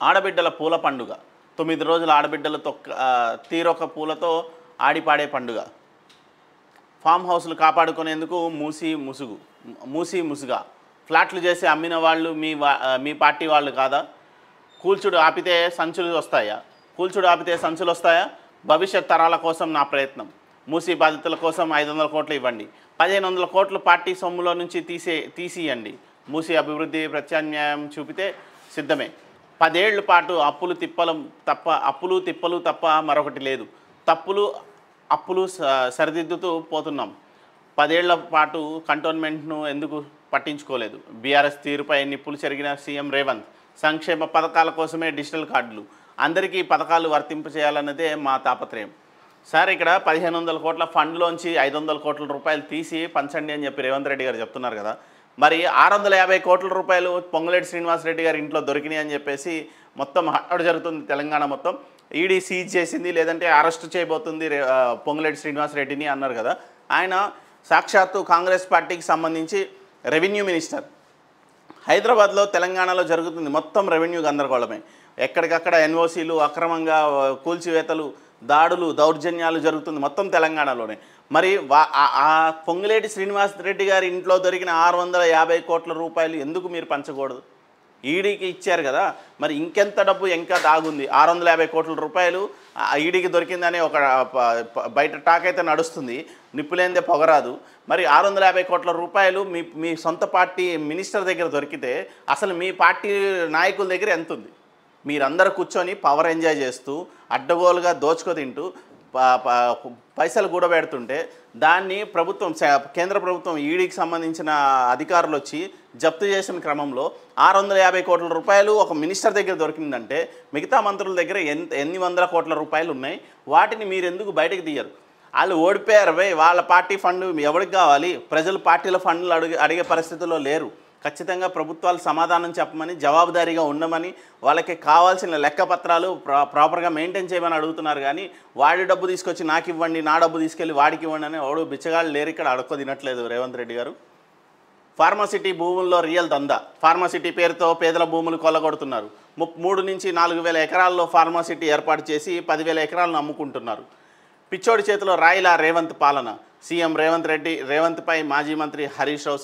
ఆడబిడ్డల పూల పండుగ 9 రోజుల ఆడబిడ్డల తీరొక పూలతో ఆడిపాడే పండుగ. ఫామ్ హౌస్లు కాపాడుకునేందుకు మూసి ముసుగా ఫ్లాట్లు చేసి అమ్మిన వాళ్ళు మీ పార్టీ వాళ్ళు కాదా? కూల్చుడు ఆపితే సంచులు వస్తాయా? భవిష్యత్ తరాల కోసం నా ప్రయత్నం. మూసి బాధితుల కోసం 500 కోట్లు ఇవ్వండి. 1500 కోట్లు పార్టీ సొమ్ములో నుంచి తీసియండి. మూసి అభివృద్ధి ప్రత్యామ్నాయం చూపితే సిద్ధమే. 10 ఏళ్ల పాటు అప్పులు తిప్పలు తప్ప మరొకటి లేదు. అప్పులు సరిదిద్దుతూ పోతున్నాం. 10 ఏళ్ల పాటు కంటోన్మెంట్ను ఎందుకు పట్టించుకోలేదు? బీఆర్ఎస్ తీరుపై నిప్పులు చెరిగిన సీఎం రేవంత్. సంక్షేమ పథకాల కోసమే డిజిటల్ కార్డులు, అందరికీ పథకాలు వర్తింపచేయాలన్నదే మా తాపత్రయం. సార్, ఇక్కడ 1500 కోట్ల ఫండ్లోంచి 500 కోట్ల రూపాయలు తీసి పంచండి అని చెప్పి రేవంత్ రెడ్డి గారు చెప్తున్నారు కదా. మరి 650 కోట్ల రూపాయలు పొంగులేటి శ్రీనివాసరెడ్డి గారి ఇంట్లో దొరికినాయి అని చెప్పేసి మొత్తం హడావుడి జరుగుతుంది. తెలంగాణ మొత్తం ఈడీ సీజ్ చేసింది, లేదంటే అరెస్ట్ చేయబోతుంది పొంగులేటి శ్రీనివాసరెడ్డిని అన్నారు కదా. ఆయన సాక్షాత్తు కాంగ్రెస్ పార్టీకి సంబంధించి రెవెన్యూ మినిస్టర్. హైదరాబాద్లో తెలంగాణలో జరుగుతుంది మొత్తం రెవెన్యూ గందరగోళమే. ఎక్కడికక్కడ ఎన్ఓసీలు, అక్రమంగా కూల్చివేతలు, దాడులు, దౌర్జన్యాలు జరుగుతుంది మొత్తం తెలంగాణలోనే. మరి ఆ పొంగులేటి శ్రీనివాసరెడ్డి గారి ఇంట్లో దొరికిన 650 కోట్ల రూపాయలు ఎందుకు మీరు పంచకూడదు? ఈడీకి ఇచ్చారు కదా, మరి ఇంకెంత డబ్బు ఇంకా దాగుంది? 650 కోట్ల రూపాయలు ఈడీకి దొరికిందని ఒక బయట టాక్ అయితే నడుస్తుంది. నిప్పులేందే పొగరాదు. మరి 650 కోట్ల రూపాయలు మీ సొంత పార్టీ మినిస్టర్ దగ్గర దొరికితే అసలు మీ పార్టీ నాయకుల దగ్గర ఎంత ఉంది? మీరందరూ కూర్చొని పవర్ ఎంజాయ్ చేస్తూ అడ్డగోలుగా దోచుకో తింటూ పైసలు కూడబెడుతుంటే దాన్ని కేంద్ర ప్రభుత్వం ఈడీకి సంబంధించిన అధికారులు వచ్చి జప్తు చేసిన క్రమంలో 650 కోట్ల రూపాయలు ఒక మినిస్టర్ దగ్గర దొరికిందంటే మిగతా మంత్రుల దగ్గర ఎన్ని వందల కోట్ల రూపాయలు ఉన్నాయి? వాటిని మీరు ఎందుకు బయటకు తీయరు? వాళ్ళు ఓడిపోయారు. వాళ్ళ పార్టీ ఫండ్ ఎవరికి కావాలి? ప్రజలు పార్టీల ఫండ్లు అడిగే పరిస్థితుల్లో లేరు. ఖచ్చితంగా ప్రభుత్వాలు సమాధానం చెప్పమని, జవాబుదారీగా ఉండమని, వాళ్ళకి కావాల్సిన లెక్కపత్రాలు ప్రాపర్గా మెయింటైన్ చేయమని అడుగుతున్నారు. కానీ వాడి డబ్బు తీసుకొచ్చి నాకు ఇవ్వండి, నా డబ్బు తీసుకెళ్ళి వాడికి ఇవ్వండి అని ఎవడు బిచ్చగాళ్ళు లేరు ఇక్కడ. అడుక్కో తినట్లేదు రేవంత్ రెడ్డి గారు. ఫార్మాసిటీ భూముల్లో రియల్ దందా. ఫార్మాసిటీ పేరుతో పేదల భూములు కొల్లగొడుతున్నారు. 3 నుంచి 4,000 ఎకరాల్లో ఫార్మాసిటీ ఏర్పాటు చేసి 10,000 ఎకరాలను అమ్ముకుంటున్నారు. పిచ్చోడి చేతిలో రాయిలా రేవంత్ పాలన. సీఎం రేవంత్పై మాజీ మంత్రి హరీష్ రావు